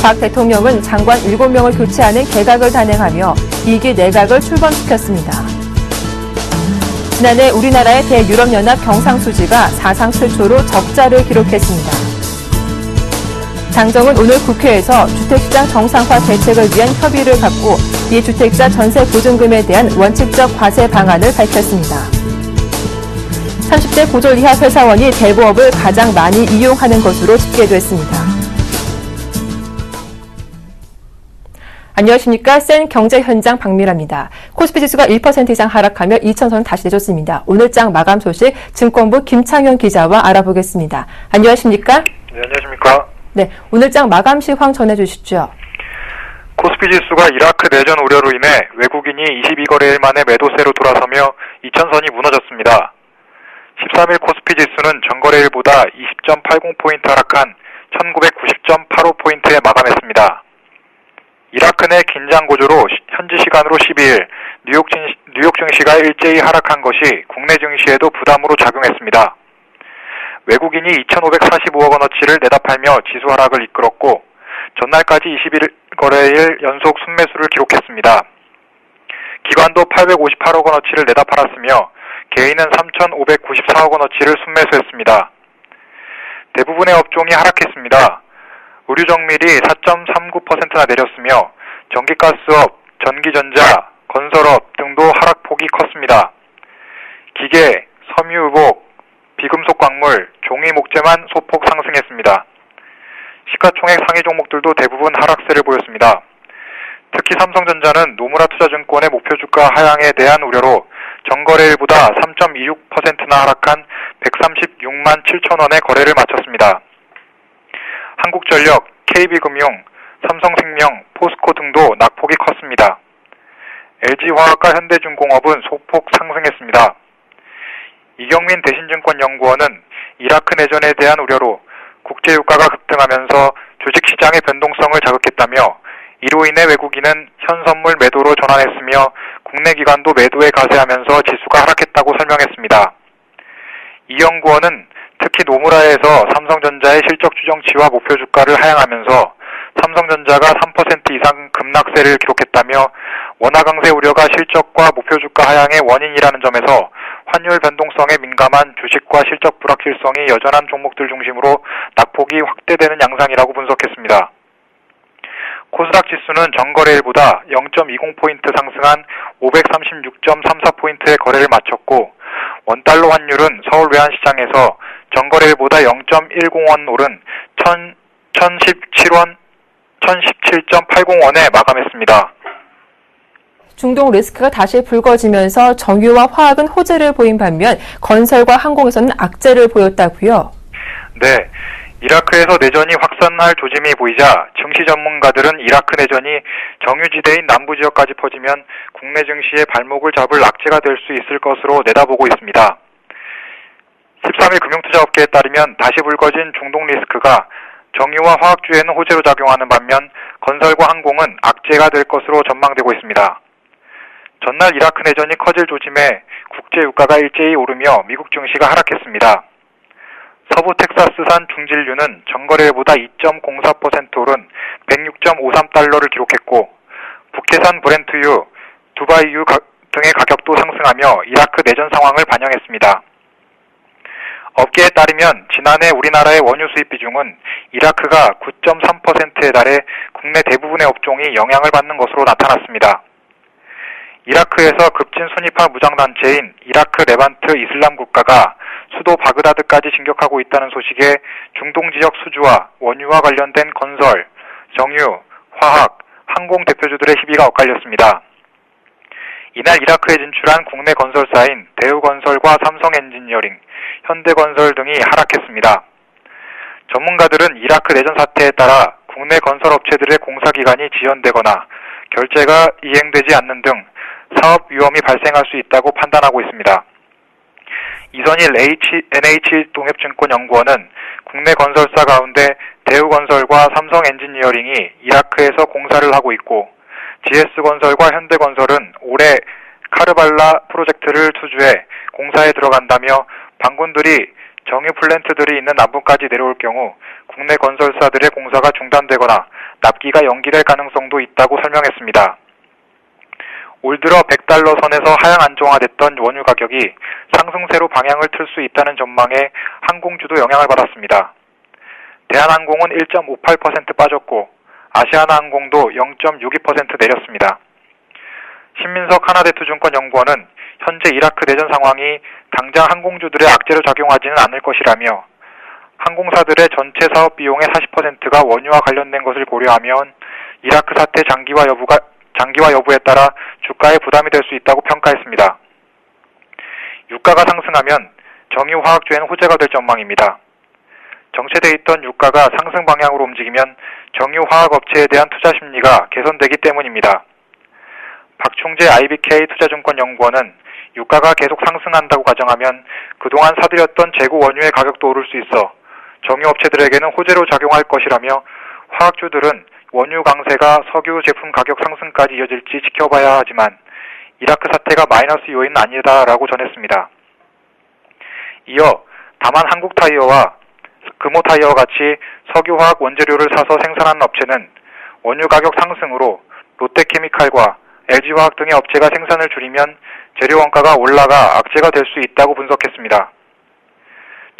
박 대통령은 장관 7명을 교체하는 개각을 단행하며 2기 내각을 출범시켰습니다. 지난해 우리나라의 대유럽연합 경상수지가 사상 최초로 적자를 기록했습니다. 당정은 오늘 국회에서 주택시장 정상화 대책을 위한 협의를 갖고 비주택자 전세 보증금에 대한 원칙적 과세 방안을 밝혔습니다. 30대 고졸 이하 회사원이 대부업을 가장 많이 이용하는 것으로 집계됐습니다. 안녕하십니까. 센 경제 현장 박미라입니다. 코스피 지수가 1% 이상 하락하며 2,000선 다시 내줬습니다. 오늘장 마감 소식 증권부 김창현 기자와 알아보겠습니다. 안녕하십니까? 네, 안녕하십니까? 네, 오늘장 마감 시황 전해주시죠. 코스피 지수가 이라크 내전 우려로 인해 외국인이 22거래일 만에 매도세로 돌아서며 2,000선이 무너졌습니다. 13일 코스피 지수는 전거래일보다 20.80포인트 하락한 1990.85포인트에 마감했습니다. 이라크 내 긴장 고조로 현지 시간으로 12일 뉴욕 증시가 일제히 하락한 것이 국내 증시에도 부담으로 작용했습니다. 외국인이 2,545억 원어치를 내다 팔며 지수 하락을 이끌었고 전날까지 21거래일 연속 순매수를 기록했습니다. 기관도 858억 원어치를 내다 팔았으며 개인은 3,594억 원어치를 순매수했습니다. 대부분의 업종이 하락했습니다. 의류정밀이 4.39%나 내렸으며 전기가스업, 전기전자, 건설업 등도 하락폭이 컸습니다. 기계, 섬유의복, 비금속 광물, 종이 목재만 소폭 상승했습니다. 시가총액 상위 종목들도 대부분 하락세를 보였습니다. 특히 삼성전자는 노무라 투자증권의 목표 주가 하향에 대한 우려로 전거래일보다 3.26%나 하락한 136만 7천 원에 거래를 마쳤습니다. 한국전력, KB금융, 삼성생명, 포스코 등도 낙폭이 컸습니다. LG화학과 현대중공업은 소폭 상승했습니다. 이경민 대신증권연구원은 이라크 내전에 대한 우려로 국제유가가 급등하면서 주식시장의 변동성을 자극했다며 이로 인해 외국인은 현선물 매도로 전환했으며 국내 기관도 매도에 가세하면서 지수가 하락했다고 설명했습니다. 이 연구원은 특히 노무라에서 삼성전자의 실적 추정치와 목표 주가를 하향하면서 삼성전자가 3% 이상 급락세를 기록했다며 원화 강세 우려가 실적과 목표 주가 하향의 원인이라는 점에서 환율 변동성에 민감한 주식과 실적 불확실성이 여전한 종목들 중심으로 낙폭이 확대되는 양상이라고 분석했습니다. 코스닥 지수는 전거래일보다 0.20포인트 상승한 536.34포인트의 거래를 마쳤고 원달러 환율은 서울 외환시장에서 전거래일보다 0.10원 오른 1017.80원에 마감했습니다. 중동 리스크가 다시 불거지면서 정유와 화학은 호재를 보인 반면 건설과 항공에서는 악재를 보였다고요? 네. 이라크에서 내전이 확산할 조짐이 보이자 증시 전문가들은 이라크 내전이 정유지대인 남부 지역까지 퍼지면 국내 증시의 발목을 잡을 악재가 될 수 있을 것으로 내다보고 있습니다. 13일 금융투자업계에 따르면 다시 불거진 중동 리스크가 정유와 화학주에는 호재로 작용하는 반면 건설과 항공은 악재가 될 것으로 전망되고 있습니다. 전날 이라크 내전이 커질 조짐에 국제유가가 일제히 오르며 미국 증시가 하락했습니다. 서부 텍사스산 중진류는 전거래일보다 2.04% 오른 106.53달러를 기록했고 북해산 브렌트유, 두바이유 등의 가격도 상승하며 이라크 내전 상황을 반영했습니다. 업계에 따르면 지난해 우리나라의 원유 수입 비중은 이라크가 9.3%에 달해 국내 대부분의 업종이 영향을 받는 것으로 나타났습니다. 이라크에서 급진 순위파 무장단체인 이라크 레반트 이슬람 국가가 수도 바그다드까지 진격하고 있다는 소식에 중동 지역 수주와 원유와 관련된 건설, 정유, 화학, 항공 대표주들의 시비가 엇갈렸습니다. 이날 이라크에 진출한 국내 건설사인 대우건설과 삼성엔지니어링, 현대건설 등이 하락했습니다. 전문가들은 이라크 내전 사태에 따라 국내 건설업체들의 공사기간이 지연되거나 결제가 이행되지 않는 등 사업 위험이 발생할 수 있다고 판단하고 있습니다. 이선일 NH동협증권연구원은 국내 건설사 가운데 대우건설과 삼성엔지니어링이 이라크에서 공사를 하고 있고 GS건설과 현대건설은 올해 카르발라 프로젝트를 투주해 공사에 들어간다며 반군들이 정유 플랜트들이 있는 남부까지 내려올 경우 국내 건설사들의 공사가 중단되거나 납기가 연기될 가능성도 있다고 설명했습니다. 올 들어 100달러 선에서 하향 안정화됐던 원유 가격이 상승세로 방향을 틀 수 있다는 전망에 항공주도 영향을 받았습니다. 대한항공은 1.58% 빠졌고 아시아나항공도 0.62% 내렸습니다. 신민석 하나대투증권연구원은 현재 이라크 내전 상황이 당장 항공주들의 악재로 작용하지는 않을 것이라며 항공사들의 전체 사업 비용의 40%가 원유와 관련된 것을 고려하면 이라크 사태 장기화 여부에 따라 주가에 부담이 될 수 있다고 평가했습니다. 유가가 상승하면 정유화학주에는 호재가 될 전망입니다. 정체돼 있던 유가가 상승 방향으로 움직이면 정유화학업체에 대한 투자 심리가 개선되기 때문입니다. 박충재 IBK 투자증권연구원은 유가가 계속 상승한다고 가정하면 그동안 사들였던 재고 원유의 가격도 오를 수 있어 정유업체들에게는 호재로 작용할 것이라며 화학주들은 원유 강세가 석유 제품 가격 상승까지 이어질지 지켜봐야 하지만 이라크 사태가 마이너스 요인은 아니다라고 전했습니다. 이어 다만 한국타이어와 금호타이어와 같이 석유화학 원재료를 사서 생산하는 업체는 원유 가격 상승으로 롯데케미칼과 LG화학 등의 업체가 생산을 줄이면 재료 원가가 올라가 악재가 될 수 있다고 분석했습니다.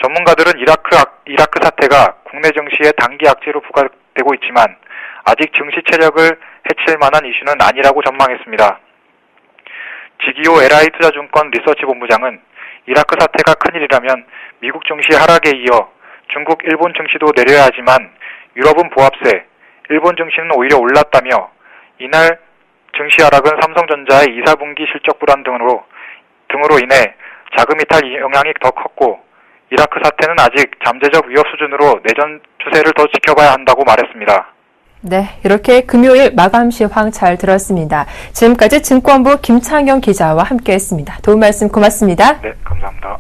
전문가들은 이라크 사태가 국내 증시의 단기 악재로 부각되고 있지만 아직 증시 체력을 해칠 만한 이슈는 아니라고 전망했습니다. 지기호 LI투자증권 리서치본부장은 이라크 사태가 큰일이라면 미국 증시 하락에 이어 중국, 일본 증시도 내려야 하지만 유럽은 보합세, 일본 증시는 오히려 올랐다며 이날 증시 하락은 삼성전자의 2, 4분기 실적 불안 등으로 인해 자금 이탈 영향이 더 컸고 이라크 사태는 아직 잠재적 위협 수준으로 내전 추세를 더 지켜봐야 한다고 말했습니다. 네, 이렇게 금요일 마감 시황 잘 들었습니다. 지금까지 증권부 김창영 기자와 함께했습니다. 도움 말씀 고맙습니다. 네, 감사합니다.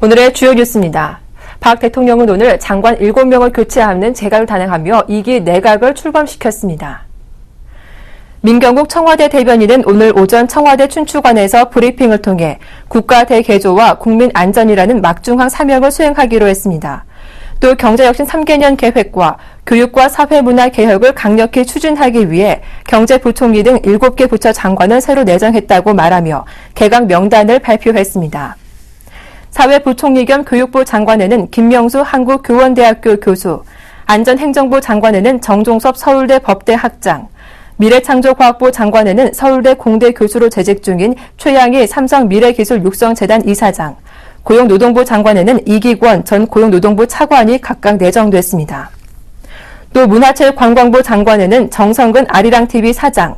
오늘의 주요 뉴스입니다. 박 대통령은 오늘 장관 7명을 교체하는 재가를 단행하며 2기 내각을 출범시켰습니다. 민경국 청와대 대변인은 오늘 오전 청와대 춘추관에서 브리핑을 통해 국가 대개조와 국민 안전이라는 막중한 사명을 수행하기로 했습니다. 또 경제혁신 3개년 계획과 교육과 사회문화 개혁을 강력히 추진하기 위해 경제부총리 등 7개 부처 장관을 새로 내정했다고 말하며 개각 명단을 발표했습니다. 사회부총리 겸 교육부 장관에는 김명수 한국교원대학교 교수, 안전행정부 장관에는 정종섭 서울대 법대 학장, 미래창조과학부 장관에는 서울대 공대 교수로 재직 중인 최양희 삼성미래기술육성재단 이사장, 고용노동부 장관에는 이기권 전 고용노동부 차관이 각각 내정됐습니다. 또 문화체육관광부 장관에는 정성근 아리랑TV 사장,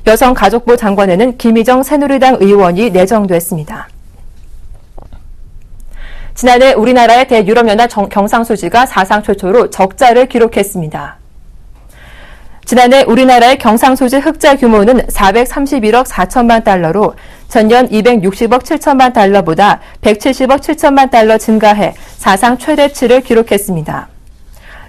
여성가족부 장관에는 김희정 새누리당 의원이 내정됐습니다. 지난해 우리나라의 대유럽연합 경상수지가 사상 최초로 적자를 기록했습니다. 지난해 우리나라의 경상수지 흑자 규모는 431억 4천만 달러로 전년 260억 7천만 달러보다 170억 7천만 달러 증가해 사상 최대치를 기록했습니다.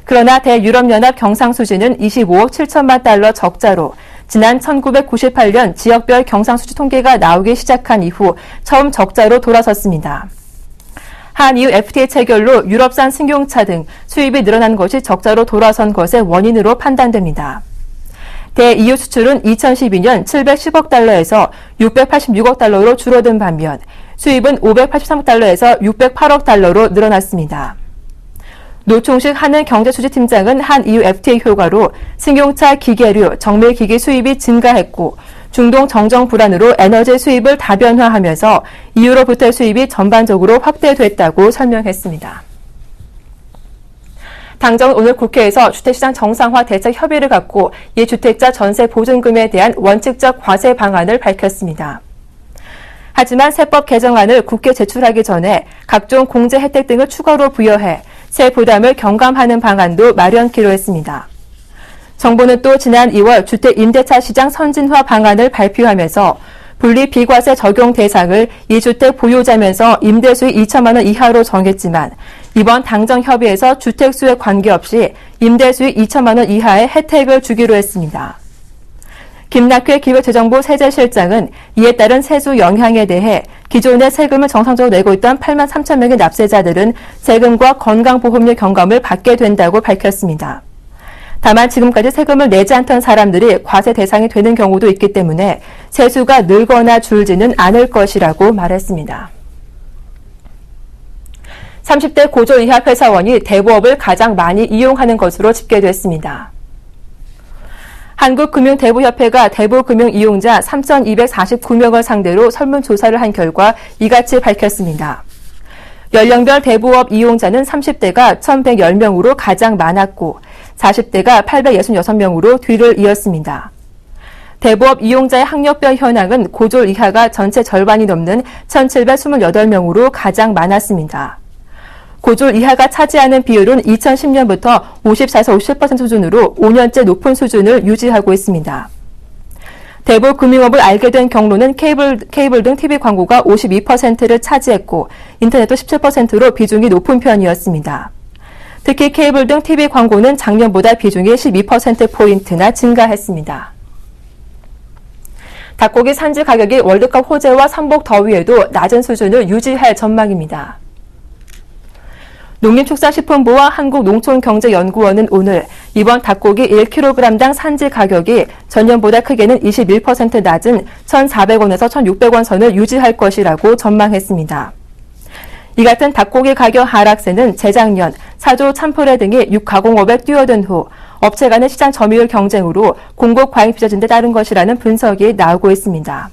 그러나 대유럽연합 경상수지는 25억 7천만 달러 적자로 지난 1998년 지역별 경상수지 통계가 나오기 시작한 이후 처음 적자로 돌아섰습니다. 한EU FTA 체결로 유럽산 승용차 등 수입이 늘어난 것이 적자로 돌아선 것의 원인으로 판단됩니다. 대EU 수출은 2012년 710억 달러에서 686억 달러로 줄어든 반면 수입은 583억 달러에서 608억 달러로 늘어났습니다. 노충식 한은경제수지팀장은 한EU FTA 효과로 승용차 기계류, 정밀기기 수입이 증가했고 중동 정정 불안으로 에너지 수입을 다변화하면서 EU로부터의 수입이 전반적으로 확대됐다고 설명했습니다. 당정은 오늘 국회에서 주택시장 정상화 대책 협의를 갖고 예주택자 전세 보증금에 대한 원칙적 과세 방안을 밝혔습니다. 하지만 세법 개정안을 국회 제출하기 전에 각종 공제 혜택 등을 추가로 부여해 세 부담을 경감하는 방안도 마련키로 했습니다. 정부는 또 지난 2월 주택 임대차 시장 선진화 방안을 발표하면서 분리 비과세 적용 대상을 2주택 보유자면서 임대수익 2천만 원 이하로 정했지만 이번 당정협의에서 주택수에 관계없이 임대수익 2천만 원 이하의 혜택을 주기로 했습니다. 김낙회 기획재정부 세제실장은 이에 따른 세수 영향에 대해 기존에 세금을 정상적으로 내고 있던 8만 3천 명의 납세자들은 세금과 건강보험료 경감을 받게 된다고 밝혔습니다. 다만 지금까지 세금을 내지 않던 사람들이 과세 대상이 되는 경우도 있기 때문에 세수가 늘거나 줄지는 않을 것이라고 말했습니다. 30대 고졸 이하 회사원이 대부업을 가장 많이 이용하는 것으로 집계됐습니다. 한국금융대부협회가 대부금융 이용자 3,249명을 상대로 설문조사를 한 결과 이같이 밝혔습니다. 연령별 대부업 이용자는 30대가 1,110명으로 가장 많았고 40대가 866명으로 뒤를 이었습니다. 대부업 이용자의 학력별 현황은 고졸 이하가 전체 절반이 넘는 1,728명으로 가장 많았습니다. 고졸 이하가 차지하는 비율은 2010년부터 54에서 57% 수준으로 5년째 높은 수준을 유지하고 있습니다. 대부 금융업을 알게 된 경로는 케이블 등 TV 광고가 52%를 차지했고 인터넷도 17%로 비중이 높은 편이었습니다. 특히 케이블 등 TV 광고는 작년보다 비중이 12%포인트나 증가했습니다. 닭고기 산지 가격이 월드컵 호재와 삼복 더위에도 낮은 수준을 유지할 전망입니다. 농림축산식품부와 한국농촌경제연구원은 오늘 이번 닭고기 1kg당 산지 가격이 전년보다 크게는 21% 낮은 1,400원에서 1,600원 선을 유지할 것이라고 전망했습니다. 이 같은 닭고기 가격 하락세는 재작년 사조 참프레 등이 육가공업에 뛰어든 후 업체 간의 시장 점유율 경쟁으로 공급 과잉 빚어진 데 따른 것이라는 분석이 나오고 있습니다.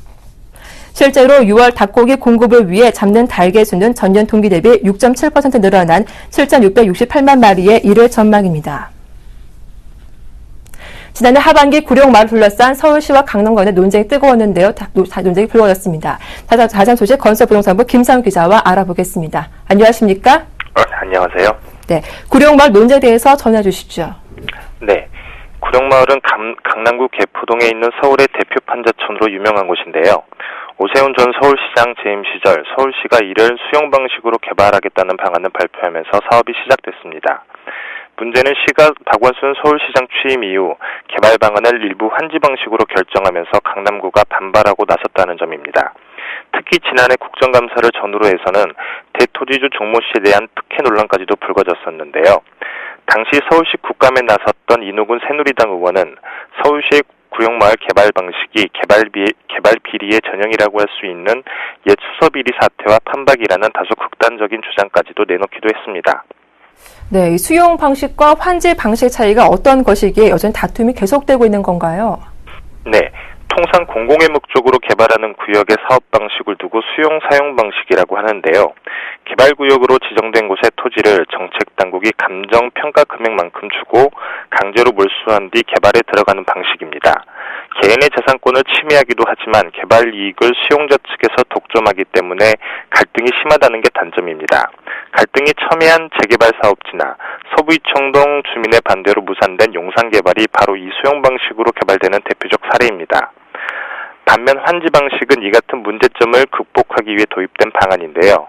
실제로 6월 닭고기 공급을 위해 잡는 닭 개수는 전년 동기 대비 6.7% 늘어난 7,668만 마리에 이를 전망입니다. 지난해 하반기 구룡마을 둘러싼 서울시와 강남권의 논쟁이 뜨거웠는데요. 논쟁이 불거졌습니다. 자세한 소식 건설부동산부 김상훈 기자와 알아보겠습니다. 안녕하십니까? 안녕하세요. 네, 구룡마을 논쟁에 대해서 전해 주십시오. 네, 구룡마을은 강남구 개포동에 있는 서울의 대표 판자촌으로 유명한 곳인데요. 오세훈 전 서울시장 재임 시절 서울시가 이를 수용 방식으로 개발하겠다는 방안을 발표하면서 사업이 시작됐습니다. 문제는 시가 박원순 서울시장 취임 이후 개발 방안을 일부 환지 방식으로 결정하면서 강남구가 반발하고 나섰다는 점입니다. 특히 지난해 국정감사를 전후로 해서는 대토지주 종모 씨에 대한 특혜 논란까지도 불거졌었는데요. 당시 서울시 국감에 나섰던 이노근 새누리당 의원은 서울시의 구룡마을 개발 방식이 개발 비리의 전형이라고 할 수 있는 옛 수서비리 사태와 판박이라는 다소 극단적인 주장까지도 내놓기도 했습니다. 네, 이 수용 방식과 환지 방식 차이가 어떤 것이기에 여전히 다툼이 계속되고 있는 건가요? 네, 통상 공공의 목적으로 개발하는 구역의 사업 방식을 두고 수용 사용 방식이라고 하는데요. 개발구역으로 지정된 곳의 토지를 정책당국이 감정평가 금액만큼 주고 강제로 몰수한 뒤 개발에 들어가는 방식입니다. 개인의 재산권을 침해하기도 하지만 개발 이익을 수용자 측에서 독점하기 때문에 갈등이 심하다는 게 단점입니다. 갈등이 첨예한 재개발 사업지나 서부이청동 주민의 반대로 무산된 용산 개발이 바로 이 수용 방식으로 개발되는 대표적 사례입니다. 반면 환지 방식은 이 같은 문제점을 극복하기 위해 도입된 방안인데요.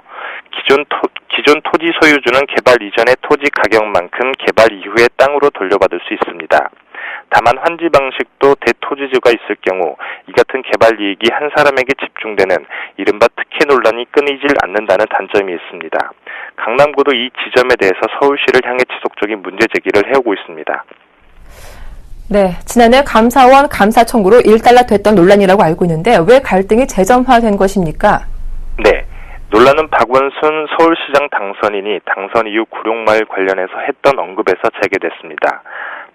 기존 토지 소유주는 개발 이전의 토지 가격만큼 개발 이후에 땅으로 돌려받을 수 있습니다. 다만 환지 방식도 대토지주가 있을 경우 이 같은 개발 이익이 한 사람에게 집중되는 이른바 특혜 논란이 끊이질 않는다는 단점이 있습니다. 강남구도 이 지점에 대해서 서울시를 향해 지속적인 문제 제기를 해오고 있습니다. 네, 지난해 감사원 감사 청구로 일단락됐던 논란이라고 알고 있는데 왜 갈등이 재점화된 것입니까? 네, 논란은 박원순 서울시장 당선인이 당선 이후 구룡마을 관련해서 했던 언급에서 재개됐습니다.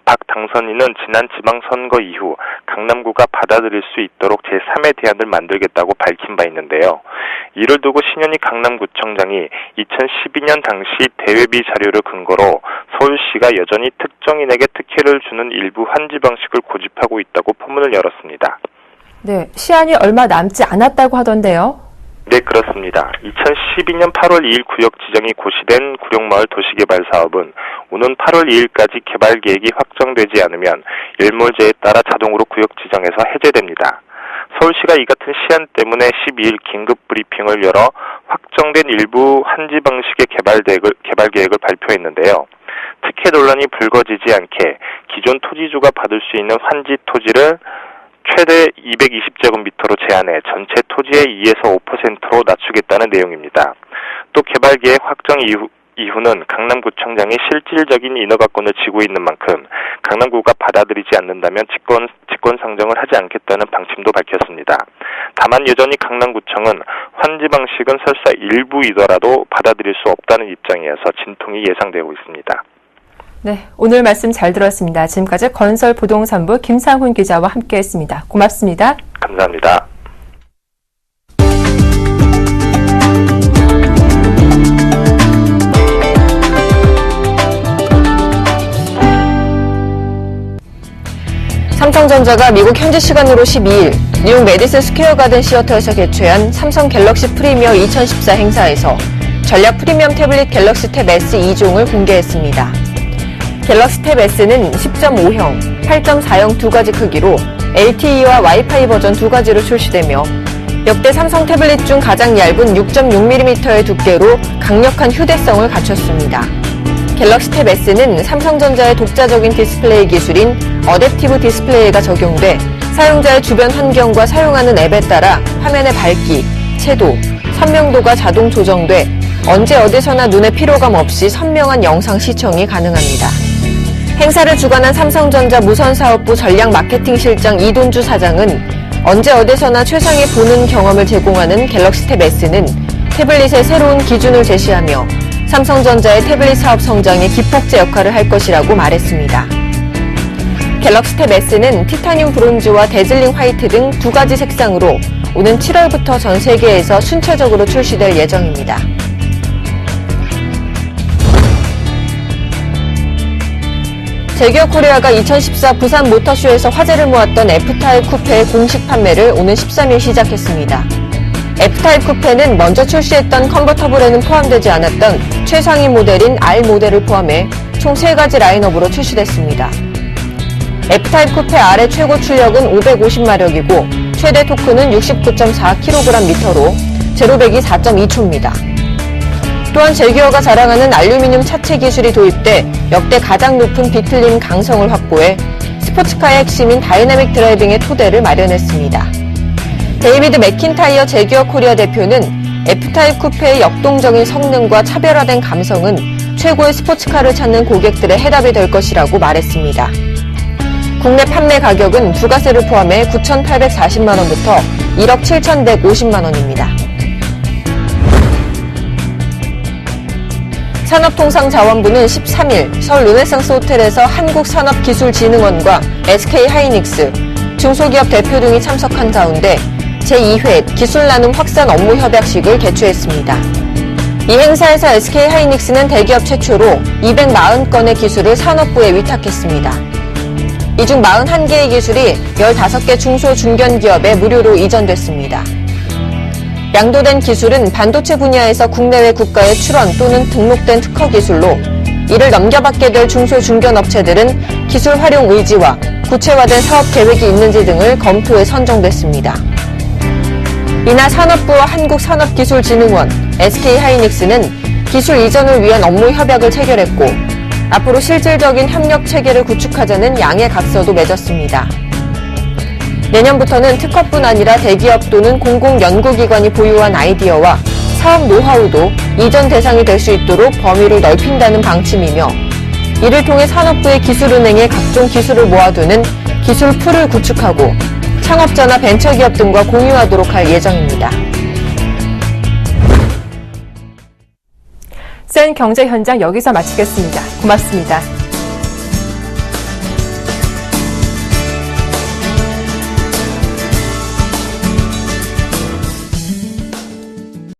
박 당선인은 지난 지방선거 이후 강남구가 받아들일 수 있도록 제3의 대안을 만들겠다고 밝힌 바 있는데요. 이를 두고 신현희 강남구청장이 2012년 당시 대외비 자료를 근거로 서울시가 여전히 특정인에게 특혜를 주는 일부 환지 방식을 고집하고 있다고 포문을 열었습니다. 네, 시한이 얼마 남지 않았다고 하던데요. 네, 그렇습니다. 2012년 8월 2일 구역 지정이 고시된 구룡마을 도시개발 사업은 오는 8월 2일까지 개발 계획이 확정되지 않으면 일몰제에 따라 자동으로 구역 지정에서 해제됩니다. 서울시가 이 같은 시안 때문에 12일 긴급 브리핑을 열어 확정된 일부 환지 방식의 개발 계획을 발표했는데요. 특혜 논란이 불거지지 않게 기존 토지주가 받을 수 있는 환지 토지를 최대 220제곱미터로 제한해 전체 토지의 2에서 5%로 낮추겠다는 내용입니다. 또 개발 계획 확정 이후는 강남구청장이 실질적인 인허가권을 쥐고 있는 만큼 강남구가 받아들이지 않는다면 직권 상정을 하지 않겠다는 방침도 밝혔습니다. 다만 여전히 강남구청은 환지 방식은 설사 일부이더라도 받아들일 수 없다는 입장이어서 진통이 예상되고 있습니다. 네, 오늘 말씀 잘 들었습니다. 지금까지 건설부동산부 김상훈 기자와 함께했습니다. 고맙습니다. 감사합니다. 삼성전자가 미국 현지 시간으로 12일 뉴욕 메디슨 스퀘어 가든 시어터에서 개최한 삼성 갤럭시 프리미어 2014 행사에서 전략 프리미엄 태블릿 갤럭시 탭 S 2종을 공개했습니다. 갤럭시 탭 S는 10.5형, 8.4형 두 가지 크기로 LTE와 와이파이 버전 두 가지로 출시되며 역대 삼성 태블릿 중 가장 얇은 6.6mm의 두께로 강력한 휴대성을 갖췄습니다. 갤럭시 탭 S는 삼성전자의 독자적인 디스플레이 기술인 어댑티브 디스플레이가 적용돼 사용자의 주변 환경과 사용하는 앱에 따라 화면의 밝기, 채도, 선명도가 자동 조정돼 언제 어디서나 눈에 피로감 없이 선명한 영상 시청이 가능합니다. 행사를 주관한 삼성전자 무선사업부 전략 마케팅 실장 이돈주 사장은 언제 어디서나 최상의 보는 경험을 제공하는 갤럭시 탭 S는 태블릿의 새로운 기준을 제시하며 삼성전자의 태블릿 사업 성장에 기폭제 역할을 할 것이라고 말했습니다. 갤럭시 탭 S는 티타늄 브론즈와 데즐링 화이트 등 두 가지 색상으로 오는 7월부터 전 세계에서 순차적으로 출시될 예정입니다. 제기어 코리아가 2014 부산 모터쇼에서 화제를 모았던 F타입 쿠페의 공식 판매를 오는 13일 시작했습니다. F타입 쿠페는 먼저 출시했던 컨버터블에는 포함되지 않았던 최상위 모델인 R 모델을 포함해 총 3가지 라인업으로 출시됐습니다. F타입 쿠페 R의 최고 출력은 550마력이고 최대 토크는 69.4kgm로 제로백이 4.2초입니다. 또한 제기어가 자랑하는 알루미늄 차체 기술이 도입돼 역대 가장 높은 비틀림 강성을 확보해 스포츠카의 핵심인 다이나믹 드라이빙의 토대를 마련했습니다. 데이비드 맥킨타이어 제기어 코리아 대표는 F타입 쿠페의 역동적인 성능과 차별화된 감성은 최고의 스포츠카를 찾는 고객들의 해답이 될 것이라고 말했습니다. 국내 판매 가격은 부가세를 포함해 9,840만원부터 1억 7,150만원입니다. 산업통상자원부는 13일 서울 르네상스 호텔에서 한국산업기술진흥원과 SK하이닉스, 중소기업 대표 등이 참석한 가운데 제2회 기술나눔 확산 업무 협약식을 개최했습니다. 이 행사에서 SK하이닉스는 대기업 최초로 240건의 기술을 산업부에 위탁했습니다. 이 중 41개의 기술이 15개 중소 중견기업에 무료로 이전됐습니다. 양도된 기술은 반도체 분야에서 국내외 국가에 출원 또는 등록된 특허 기술로 이를 넘겨받게 될 중소 중견 업체들은 기술 활용 의지와 구체화된 사업 계획이 있는지 등을 검토해 선정됐습니다. 이날 산업부와 한국산업기술진흥원, SK하이닉스는 기술 이전을 위한 업무 협약을 체결했고 앞으로 실질적인 협력 체계를 구축하자는 양해 각서도 맺었습니다. 내년부터는 특허뿐 아니라 대기업 또는 공공연구기관이 보유한 아이디어와 사업 노하우도 이전 대상이 될 수 있도록 범위를 넓힌다는 방침이며 이를 통해 산업부의 기술은행에 각종 기술을 모아두는 기술풀을 구축하고 창업자나 벤처기업 등과 공유하도록 할 예정입니다. 센 경제 현장 여기서 마치겠습니다. 고맙습니다.